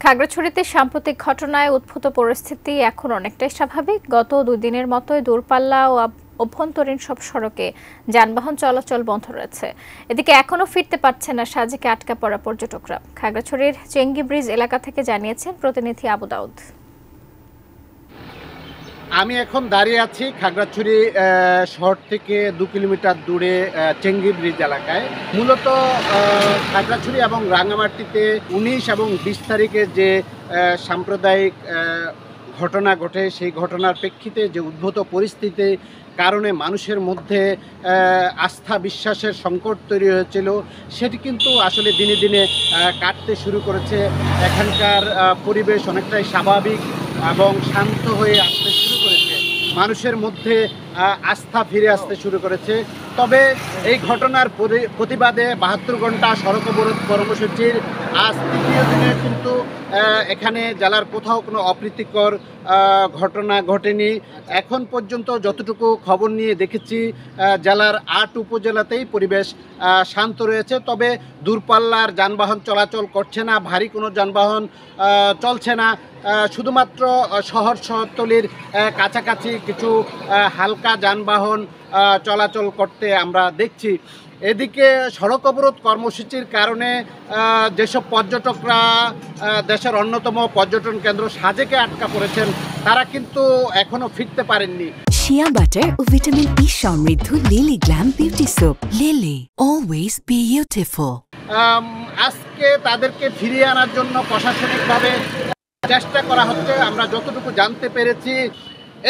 খাগড়াছড়িতে সাম্প্রতিক ঘটনায় উদ্ভূত পরিস্থিতি এখন অনেকটাই স্বাভাবিক। গত 2 দিনের মতোই দূরপাল্লা ও অভ্যন্তরীণ সব সড়কে যানবাহন চলাচল বন্ধ রয়েছে। এদিকে এখনো ফিরতে পারছে না সাজেকে আটকা পড়া পর্যটকরা। খাগড়াছড়ির চেঙ্গি ব্রিজ এলাকা থেকে জানিয়েছেন প্রতিনিধি আবু দাউদ। আমি এখন দাঁড়িয়ে আছি খাগড়াছড়ি শহর থেকে 2 কিলোমিটার দূরে চেঙ্গি ব্রিজ এলাকায়। মূলত খাগড়াছড়ি এবং রাঙামাটিতে 19 এবং 20 তারিখে যে সাম্প্রদায়িক ঘটনা ঘটে, সেই ঘটনার প্রেক্ষিতে যে উদ্ভূত পরিস্থিতি কারণে মানুষের মধ্যে আস্থা বিশ্বাসের সংকট তৈরি হয়েছিল, সেটি কিন্তু আসলে দিনে দিনে কাটতে শুরু করেছে। এখানকার পরিবেশ অনেকটাই স্বাভাবিক এবং শান্ত হয়ে আসতে শুরু করেছে, মানুষের মধ্যে আস্থা ফিরে আসতে শুরু করেছে। তবে এই ঘটনার প্রতিবাদে 72 ঘন্টা সড়ক অবরোধ কর্মসূচির আজ তৃতীয় দিনে কিন্তু এখানে জেলার কোথাও কোনো অপ্রীতিকর ঘটনা ঘটেনি। এখন পর্যন্ত যতটুকু খবর নিয়ে দেখেছি, জেলার 8 উপজেলাতেই পরিবেশ শান্ত রয়েছে। তবে দূরপাল্লার যানবাহন চলাচল করছে না, ভারী কোনো যানবাহন চলছে না। শুধুমাত্র শহরতলির কাছাকাছি কিছু হালকা যানবাহন চলাচল করতে আমরা দেখছি। এদিকে সড়ক অবরোধ কর্মসূচির কারণে যেসব পর্যটকরা দেশের অন্যতম পর্যটন কেন্দ্র সাজেকে আটকা পড়েছেন, তারা কিন্তু এখনো ফিরতে পারেননি। শিয়া বাটার ও ভিটামিন ই সমৃদ্ধ lily glam beauty soap. Lily, always beautiful. আজকে তাদেরকে ফিরিয়ে আনার জন্য প্রশাসনিকভাবে চেষ্টা করা হচ্ছে, আমরা যতটুকু জানতে পেরেছি।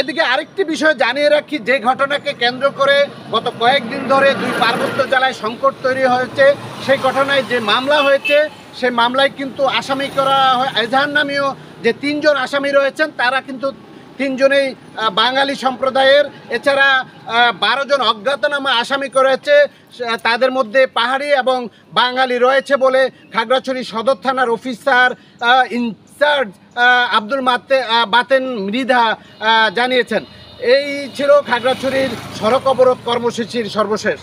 এদিকে আরেকটি বিষয় জানিয়ে রাখি, যে ঘটনাকে কেন্দ্র করে গত কয়েকদিন ধরে 2 পার্বত্য জেলায় সংকট তৈরি হয়েছে, সেই ঘটনায় যে মামলা হয়েছে, সেই মামলায় কিন্তু আসামি করা হয় এজাহার নামীয় যে 3 জন আসামি রয়েছেন, তারা কিন্তু 3 জনেই বাঙালি সম্প্রদায়ের। এছাড়া 12 জন অজ্ঞাতনামা আসামি করেছে, তাদের মধ্যে পাহাড়ি এবং বাঙালি রয়েছে বলে খাগড়াছড়ি সদর থানার অফিসার ইনচার্জ আব্দুল বাতেন মৃধা জানিয়েছেন। এই ছিল খাগড়াছড়ির সড়ক অবরোধ কর্মসূচির সর্বশেষ।